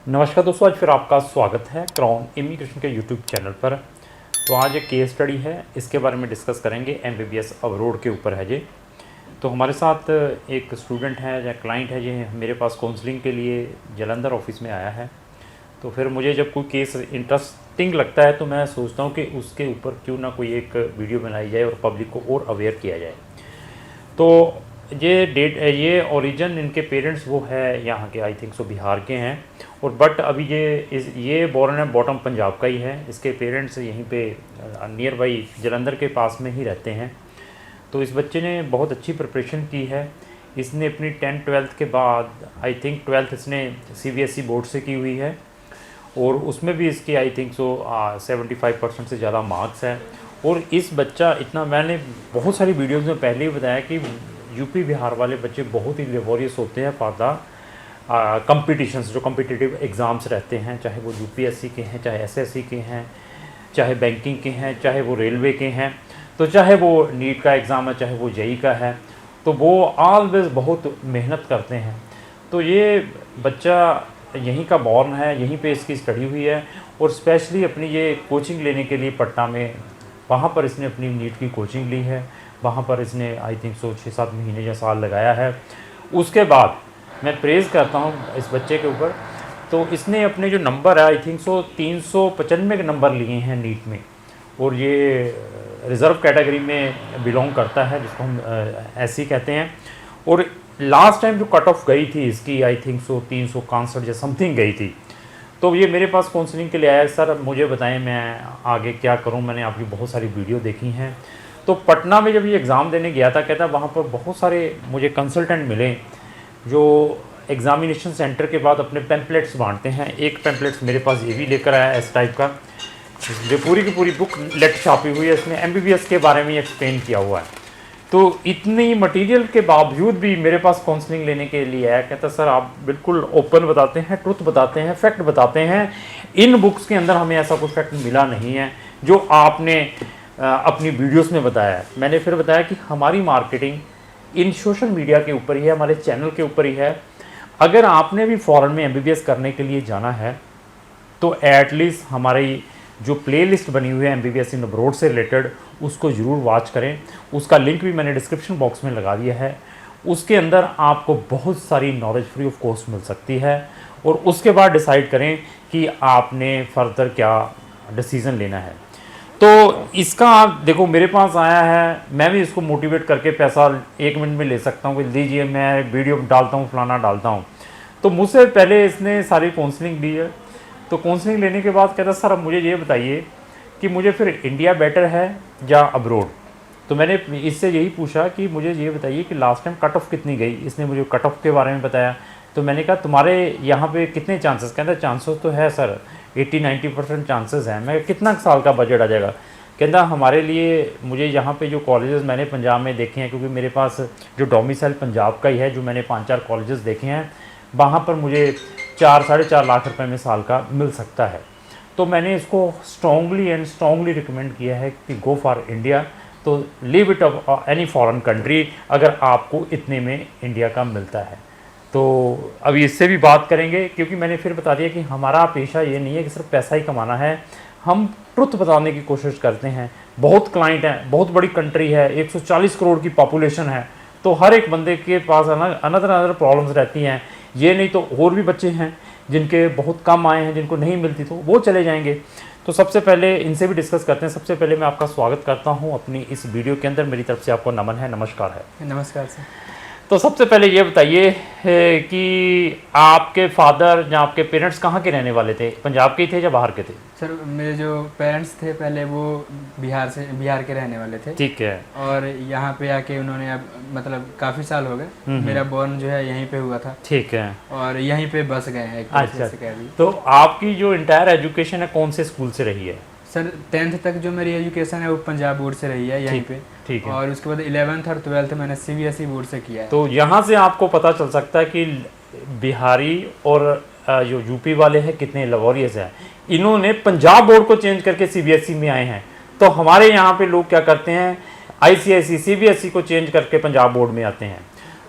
नमस्कार दोस्तों, आज फिर आपका स्वागत है क्राउन इमिग्रेशन के यूट्यूब चैनल पर। तो आज एक केस स्टडी है, इसके बारे में डिस्कस करेंगे। एमबीबीएस अब्रॉड के ऊपर है जी। तो हमारे साथ एक स्टूडेंट है या क्लाइंट है जी, मेरे पास काउंसलिंग के लिए जालंधर ऑफिस में आया है। तो फिर मुझे जब कोई केस इंटरेस्टिंग लगता है तो मैं सोचता हूँ कि उसके ऊपर क्यों ना कोई एक वीडियो बनाई जाए और पब्लिक को और अवेयर किया जाए। तो ये ओरिजिन इनके पेरेंट्स वो है यहाँ के, आई थिंक सो बिहार के हैं, और बट अभी ये बोर्न है बॉटम पंजाब का ही है। इसके पेरेंट्स यहीं पे नियर बाई जालंधर के पास में ही रहते हैं। तो इस बच्चे ने बहुत अच्छी प्रिपरेशन की है। इसने अपनी 10th-12th के बाद आई थिंक 12th इसने CBSE बोर्ड से की हुई है, और उसमें भी इसके आई थिंक सो 75% से ज़्यादा मार्क्स है। और इस बच्चा इतना, मैंने बहुत सारी वीडियोज़ में पहले ही बताया कि यूपी बिहार वाले बच्चे बहुत ही लेबोरियस होते हैं फॉर द कम्पिटिशन्स, जो कम्पिटिटिव एग्ज़ाम्स रहते हैं, चाहे वो UPSC के हैं, चाहे SSC के हैं, चाहे बैंकिंग के हैं, चाहे वो रेलवे के हैं, तो चाहे वो नीट का एग्ज़ाम है, चाहे वो JEE का है, तो वो ऑलवेज बहुत मेहनत करते हैं। तो ये बच्चा यहीं का बॉर्न है, यहीं पे इसकी स्टडी हुई है, और स्पेशली अपनी ये कोचिंग लेने के लिए पटना में, वहाँ पर इसने अपनी नीट की कोचिंग ली है। वहाँ पर इसने आई थिंक सो 6-7 महीने या साल लगाया है। उसके बाद मैं प्रेज़ करता हूँ इस बच्चे के ऊपर। तो इसने अपने जो नंबर है आई थिंक सो 395 के नंबर लिए हैं नीट में, और ये रिज़र्व कैटेगरी में बिलोंग करता है, जिसको हम SC कहते हैं। और लास्ट टाइम जो कट ऑफ गई थी इसकी आई थिंक सो 361 या समथिंग गई थी। तो ये मेरे पास काउंसलिंग के लिए आया, सर मुझे बताएं मैं आगे क्या करूं, मैंने आपकी बहुत सारी वीडियो देखी हैं। तो पटना में जब ये एग्ज़ाम देने गया था, कहता वहाँ पर बहुत सारे मुझे कंसल्टेंट मिले जो एग्ज़ामिनेशन सेंटर के बाद अपने पैम्पलेट्स बांटते हैं। एक पैम्पलेट्स मेरे पास ये भी लेकर आया इस टाइप का, जो पूरी की पूरी बुक लेट छापी हुई है, इसमें MBBS के बारे में एक्सप्लेन किया हुआ है। तो इतनी मटेरियल के बावजूद भी मेरे पास काउंसलिंग लेने के लिए आया। कहता सर आप बिल्कुल ओपन बताते हैं, ट्रुथ बताते हैं, फैक्ट बताते हैं। इन बुक्स के अंदर हमें ऐसा कोई फैक्ट मिला नहीं है जो आपने अपनी वीडियोस में बताया है। मैंने फिर बताया कि हमारी मार्केटिंग इन सोशल मीडिया के ऊपर ही है, हमारे चैनल के ऊपर ही है। अगर आपने भी फ़ॉरेन में MBBS करने के लिए जाना है तो एटलीस्ट हमारी जो प्लेलिस्ट बनी हुई है MBBS इन अब्रॉड से रिलेटेड, उसको ज़रूर वॉच करें। उसका लिंक भी मैंने डिस्क्रिप्शन बॉक्स में लगा दिया है। उसके अंदर आपको बहुत सारी नॉलेज फ्री ऑफ कॉस्ट मिल सकती है, और उसके बाद डिसाइड करें कि आपने फर्दर क्या डिसीज़न लेना है। तो इसका आप देखो, मेरे पास आया है, मैं भी इसको मोटिवेट करके पैसा 1 मिनट में ले सकता हूँ कि लीजिए मैं वीडियो डालता हूँ, फलाना डालता हूँ। तो मुझसे पहले इसने सारी काउंसलिंग ली है। तो काउंसलिंग लेने के बाद कहता सर अब मुझे ये बताइए कि मुझे फिर इंडिया बेटर है या अब्रॉड। तो मैंने इससे यही पूछा कि मुझे ये बताइए कि लास्ट टाइम कट ऑफ कितनी गई। इसने मुझे कट ऑफ के बारे में बताया। तो मैंने कहा तुम्हारे यहाँ पे कितने चांसेस? कहता चांसेस तो है सर 80-90% चांसेस हैं। मैं कितना साल का बजट आ जाएगा? कहता हमारे लिए, मुझे यहाँ पे जो कॉलेजेस मैंने पंजाब में देखे हैं, क्योंकि मेरे पास जो डोमिसाइल पंजाब का ही है, जो मैंने 5-4 कॉलेजेस देखे हैं, वहाँ पर मुझे 4-4.5 लाख रुपए में साल का मिल सकता है। तो मैंने इसको स्ट्रॉन्गली रिकमेंड किया है कि गो फॉर इंडिया। तो leave it of any foreign country अगर आपको इतने में इंडिया का मिलता है। तो अभी इससे भी बात करेंगे, क्योंकि मैंने फिर बता दिया कि हमारा पेशा ये नहीं है कि सिर्फ पैसा ही कमाना है। हम ट्रुथ बताने की कोशिश करते हैं। बहुत क्लाइंट हैं, बहुत बड़ी कंट्री है, 140 करोड़ की पॉपुलेशन है, तो हर एक बंदे के पास अनदर प्रॉब्लम्स रहती हैं। ये नहीं तो और भी बच्चे हैं जिनके बहुत कम आए हैं, जिनको नहीं मिलती, तो वो चले जाएंगे। तो सबसे पहले इनसे भी डिस्कस करते हैं। सबसे पहले मैं आपका स्वागत करता हूं अपनी इस वीडियो के अंदर। मेरी तरफ से आपको नमन है, नमस्कार है। नमस्कार सर। तो सबसे पहले ये बताइए कि आपके फादर या आपके पेरेंट्स कहाँ के रहने वाले थे? पंजाब के ही थे या बाहर के थे? सर मेरे जो पेरेंट्स थे पहले वो बिहार के रहने वाले थे। ठीक है। और यहाँ पे आके उन्होंने अब मतलब काफ़ी साल हो गए। मेरा बॉर्न जो है यहीं पे हुआ था। ठीक है। और यहीं पे बस गए हैं एक अच्छा, से कह दी। तो आपकी जो इंटायर एजुकेशन है कौन से स्कूल से रही है? सर 10th तक जो मेरी एजुकेशन है वो पंजाब बोर्ड से रही है यहीं पे। ठीक है। और उसके बाद 11th और 12th मैंने CBSE बोर्ड से किया है। तो यहाँ से आपको पता चल सकता है कि बिहारी और जो यूपी वाले हैं कितने लेबोरियस हैं। इन्होंने पंजाब बोर्ड को चेंज करके CBSE में आए हैं। तो हमारे यहाँ पे लोग क्या करते हैं, ICIC CBSE को चेंज करके पंजाब बोर्ड में आते हैं।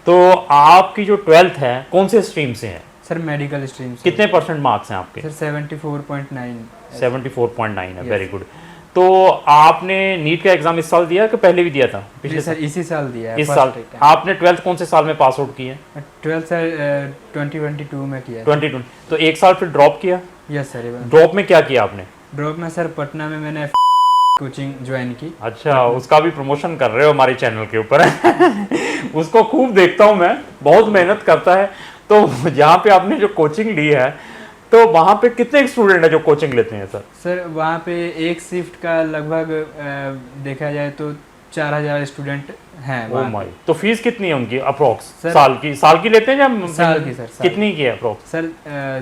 तो आपकी जो 12th है कौन से स्ट्रीम से है? सर मेडिकल स्ट्रीम से। कितने परसेंट मार्क्स हैं आपके? सर 74.9। 74.9 है, वेरी गुड। तो आपने नीट का एग्जाम इस साल दिया कि पहले भी दिया था? पिछले सर इसी साल दिया है। इस साल आपने 12th कौन से साल में पास आउट किया? 12th सर 2022 में किया। 2020। तो एक साल फिर ड्रॉप किया? Yes sir. ड्रॉप में क्या किया आपने? ड्रॉप में सर पटना में मैंने कोचिंग ज्वाइन की। अच्छा, उसका भी प्रमोशन कर रहे हो हमारे चैनल के ऊपर। उसको खूब देखता हूँ मैं, बहुत मेहनत करता है। तो जहाँ पे आपने जो कोचिंग ली है, तो वहाँ पे कितने स्टूडेंट है जो कोचिंग लेते हैं सर? सर वहाँ पे एक शिफ्ट का लगभग देखा जाए तो 4000 स्टूडेंट हैं। Oh my. तो फीस कितनी है उनकी अप्रोक्स? सर साल की लेते हैं या साल की? सर कितनी की है अप्रोक्स? सर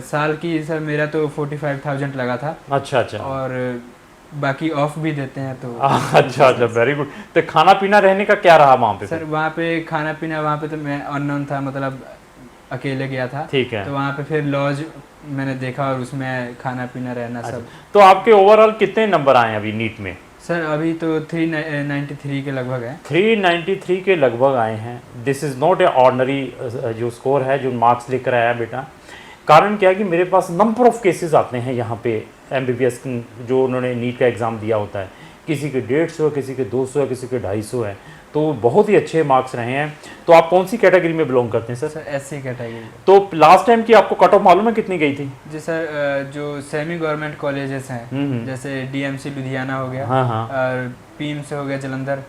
साल की सर मेरा तो 45,000 लगा था। अच्छा। और बाकी ऑफ भी देते हैं तो। अच्छा, वेरी गुड। तो खाना पीना रहने का क्या रहा वहाँ पे? सर वहाँ पे खाना पीना, वहाँ पे तो मैं अननोन था, मतलब अकेले गया था। ठीक है। तो वहाँ पे फिर लॉज मैंने देखा और उसमें खाना पीना रहना सब। तो आपके ओवरऑल कितने नंबर आए अभी नीट में? सर अभी तो 393 के लगभग है। 393 के लगभग आए हैं। This is not a ordinary जो स्कोर है, जो मार्क्स लेकर आया बेटा। कारण क्या है कि मेरे पास नंबर ऑफ केसेस आते हैं यहाँ पे MBBS जो उन्होंने नीट का एग्ज़ाम दिया होता है। किसी के 150 है, किसी के 200 है, किसी के 250 है। तो बहुत ही अच्छे मार्क्स रहे हैं। तो आप कौन सी कैटेगरी में बिलोंग करते हैं सर? Sir SC category. तो लास्ट टाइम की आपको कट ऑफ मालूम है कितनी गई थी? जी सर, जो सेमी गवर्नमेंट कॉलेजेस हैं, जैसे DMC लुधियाना हो गया, हाँ। और PIMS हो गया जलंधर,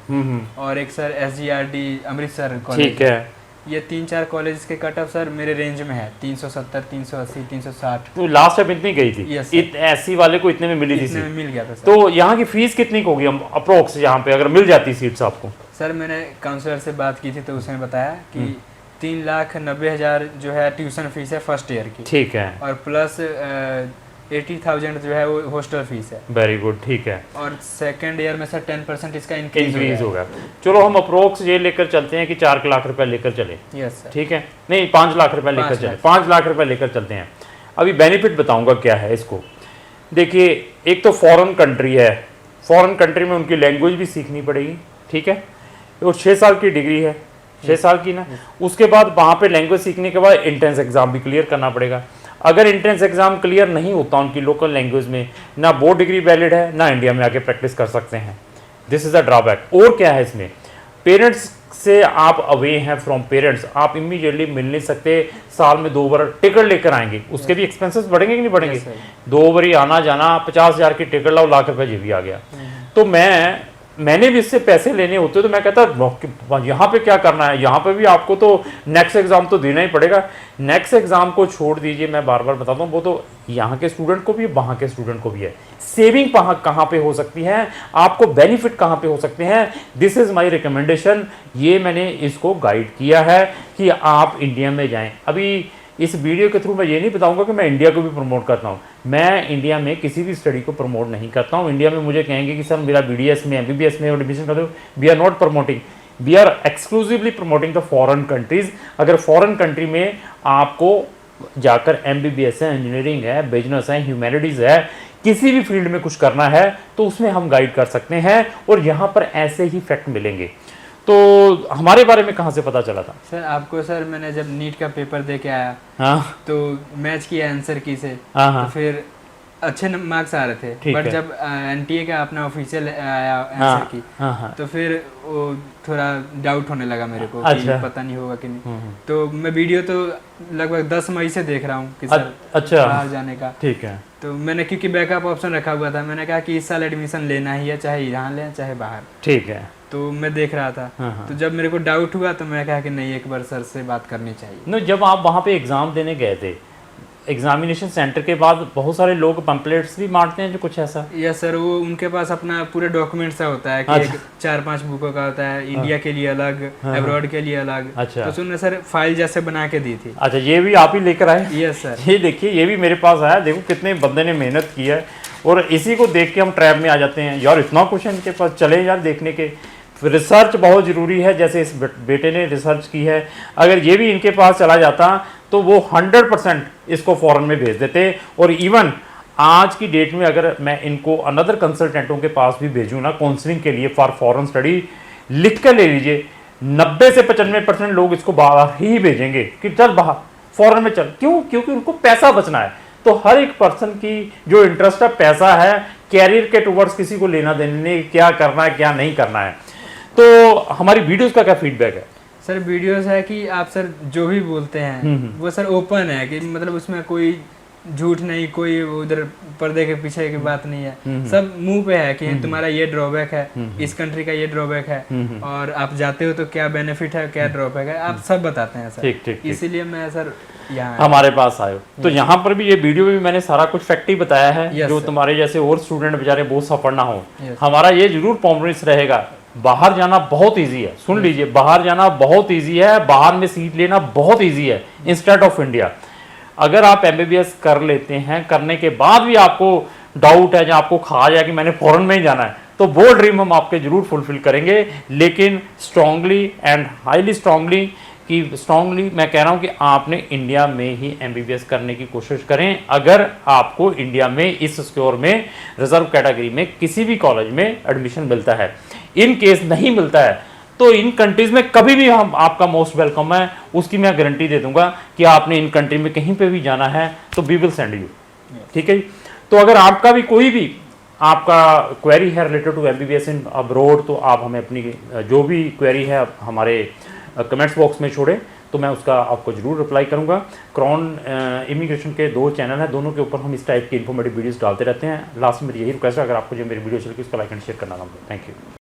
और एक सर SGRD अमृतसर कॉलेज। ठीक है। ये 3-4 कॉलेज के कट ऑफ सर मेरे रेंज में है, 370, 380, 360। तो लास्ट टाइम इतनी गई थी? यस। SC वाले को इतने में मिली थी? इतने में मिल गया था सर। तो यहाँ की फीस कितनी होगी अप्रोक्स यहाँ पे अगर मिल जाती सीट्स आपको? सर मैंने काउंसलर से बात की थी तो उसने बताया कि 3,90,000 जो है ट्यूशन फीस है फर्स्ट ईयर की। ठीक है। और प्लस 80,000 जो है वो हॉस्टल फीस है। वेरी गुड, ठीक है। और सेकंड ईयर में सर 10% इसका इंक्रीज होगा। चलो हम अप्रोक्स ये लेकर चलते हैं कि 4 लाख रुपए लेकर चले। Yes sir. ठीक है, नहीं 5 लाख रुपए लेकर चले, 5 लाख रुपए लेकर चलते हैं। अभी बेनिफिट बताऊंगा क्या है इसको। देखिए, एक तो फॉरेन कंट्री है, फॉरेन कंट्री में उनकी लैंग्वेज भी सीखनी पड़ेगी। ठीक है, और 6 साल की डिग्री है, 6 साल की ना। उसके बाद वहाँ पे लैंग्वेज सीखने के बाद एंट्रेंस एग्जाम भी क्लियर करना पड़ेगा। अगर एंट्रेंस एग्जाम क्लियर नहीं होता उनकी लोकल लैंग्वेज में, ना वो डिग्री वैलिड है, ना इंडिया में आके प्रैक्टिस कर सकते हैं। This is a drawback. और क्या है इसमें, पेरेंट्स से आप अवे हैं फ्रॉम पेरेंट्स, आप इमीडिएटली मिल नहीं सकते। साल में 2 बार टिकट लेकर आएंगे, उसके भी एक्सपेंसेस बढ़ेंगे कि नहीं बढ़ेंगे? 2 बारी आना जाना, 50,000 की टिकट लाओ, लाख रुपये जी भी आ गया। तो मैंने भी इससे पैसे लेने होते तो मैं कहता यहाँ पे क्या करना है, यहाँ पे भी आपको तो नेक्स्ट एग्ज़ाम तो देना ही पड़ेगा। नेक्स्ट एग्ज़ाम को छोड़ दीजिए, मैं बार बार बताता हूँ, वो तो यहाँ के स्टूडेंट को भी है, वहाँ के स्टूडेंट को भी है। सेविंग कहाँ पे हो सकती है, आपको बेनिफिट कहाँ पे हो सकते हैं, दिस इज़ माई रिकमेंडेशन। ये मैंने इसको गाइड किया है कि आप इंडिया में जाएँ। अभी इस वीडियो के थ्रू मैं ये नहीं बताऊंगा कि मैं इंडिया को भी प्रमोट करता हूँ। मैं इंडिया में किसी भी स्टडी को प्रमोट नहीं करता हूँ। इंडिया में मुझे कहेंगे कि सर मेरा BDS में MBBS में एडमिशन कर दो, we are not promoting, we are exclusively promoting the foreign countries. अगर फॉरेन कंट्री में आपको जाकर MBBS है, इंजीनियरिंग है, बिजनेस है, ह्यूमैनिटीज़ है, किसी भी फील्ड में कुछ करना है तो उसमें हम गाइड कर सकते हैं। और यहाँ पर ऐसे ही फैक्ट मिलेंगे। तो हमारे बारे में कहाँ से पता चला था सर? आपको सर मैंने जब नीट का पेपर दे के आया, हाँ, तो मैच किया आंसर की से, हाँ, तो फिर अच्छे मार्क्स आ रहे थे। बट जब NTA का अपना ऑफिशियल आया आंसर की, तो फिर वो थोड़ा डाउट होने लगा मेरे को। अच्छा। कि पता नहीं होगा कि नहीं। तो मैं वीडियो तो लगभग 10 मई से देख रहा हूँ कि सर अच्छा बाहर जाने का। ठीक है। तो मैंने क्योंकि बैकअप ऑप्शन रखा हुआ था, मैंने कहा कि इस साल एडमिशन लेना ही है, चाहे यहाँ लें चाहे बाहर। ठीक है। तो मैं देख रहा था। तो जब मेरे को डाउट हुआ तो मैं कहा कि नहीं, एक बार सर से बात करनी चाहिए। नो, जब आप वहाँ पे एग्ज़ाम देने गए थे, एग्जामिनेशन सेंटर के बाद बहुत सारे लोग पम्पलेट्स भी बांटते हैं जो कुछ ऐसा? यस सर, वो उनके पास अपना पूरे डॉक्यूमेंट्स सा होता है कि अच्छा। 4-5 बुकों का होता है, इंडिया के लिए अलग, अब्रॉड के लिए अलग। अच्छा। तो उन्होंने सर फाइल जैसे बना के दी थी। अच्छा, ये भी आप ही लेकर आए? Yes sir. ये देखिए, ये भी मेरे पास आया। देखो कितने बंदे ने मेहनत की है, और इसी को देख के हम ट्रैप में आ जाते हैं। यार इतना कुछ है इनके पास, चले यार देखने के। रिसर्च बहुत ज़रूरी है, जैसे इस बेटे ने रिसर्च की है। अगर ये भी इनके पास चला जाता तो वो 100% इसको फॉरेन में भेज देते। और इवन आज की डेट में अगर मैं इनको अनदर कंसल्टेंटों के पास भी भेजूँ ना काउंसलिंग के लिए फॉर फॉरेन स्टडी, लिख कर ले लीजिए, 90 से 95% लोग इसको बाहर ही भेजेंगे कि चल बाहर फॉरेन में चल, क्यों? क्योंकि उनको पैसा बचना है। तो हर एक पर्सन की जो इंटरेस्ट है पैसा है, कैरियर के टुवर्ड्स किसी को लेना देना नहीं, क्या करना है क्या नहीं करना है। तो हमारी वीडियोस का क्या फीडबैक है? सर वीडियोस है कि आप सर जो भी बोलते हैं वो सर ओपन है, कि मतलब उसमें कोई झूठ नहीं, कोई उधर पर्दे के पीछे की बात नहीं है, सब मुंह पे है कि तुम्हारा ये ड्रॉबैक है, इस कंट्री का ये ड्रॉबैक है, और आप जाते हो तो क्या बेनिफिट है, क्या ड्रॉबैक है, आप सब बताते हैं सर। ठीक ठीक, इसीलिए मैं सर यहाँ हमारे पास आए हो। तो यहाँ पर भी ये वीडियो में भी मैंने सारा कुछ फैक्ट ही बताया है, जो तुम्हारे जैसे और स्टूडेंट बेचारे बहुत सफर ना हो। हमारा ये जरूर प्रॉमिस रहेगा, बाहर जाना बहुत इजी है, सुन लीजिए, बाहर जाना बहुत इजी है, बाहर में सीट लेना बहुत इजी है इंस्टेड ऑफ इंडिया। अगर आप एमबीबीएस कर लेते हैं, करने के बाद भी आपको डाउट है, जहाँ आपको कहा जाए कि मैंने फॉरेन में ही जाना है, तो वो ड्रीम हम आपके जरूर फुलफिल करेंगे, लेकिन स्ट्रांगली एंड हाईली स्ट्रांगली, कि स्ट्रांगली मैं कह रहा हूं कि आपने इंडिया में ही एमबीबीएस करने की कोशिश करें। अगर आपको इंडिया में इस स्कोर में रिजर्व कैटेगरी में किसी भी कॉलेज में एडमिशन मिलता है, इन केस नहीं मिलता है, तो इन कंट्रीज में कभी भी हम आपका मोस्ट वेलकम है, उसकी मैं गारंटी दे दूंगा कि आपने इन कंट्री में कहीं पे भी जाना है तो वी विल सेंड यू। ठीक है। तो अगर आपका भी कोई भी आपका क्वेरी है related to MBBS in abroad, तो आप हमें अपनी जो भी क्वेरी है हमारे कमेंट्स बॉक्स में छोड़ें, तो मैं उसका आपको जरूर रिप्लाई करूंगा। क्रॉन इमिग्रेशन के 2 चैनल हैं, दोनों के ऊपर हम इस टाइप की इन्फॉर्मेटिव वीडियोस डालते रहते हैं। लास्ट में मेरी यही रिक्वेस्ट है, अगर आपको जो मेरी वीडियो चल रही है उसका लाइक एंड शेयर करना ना भूलें। Thank you.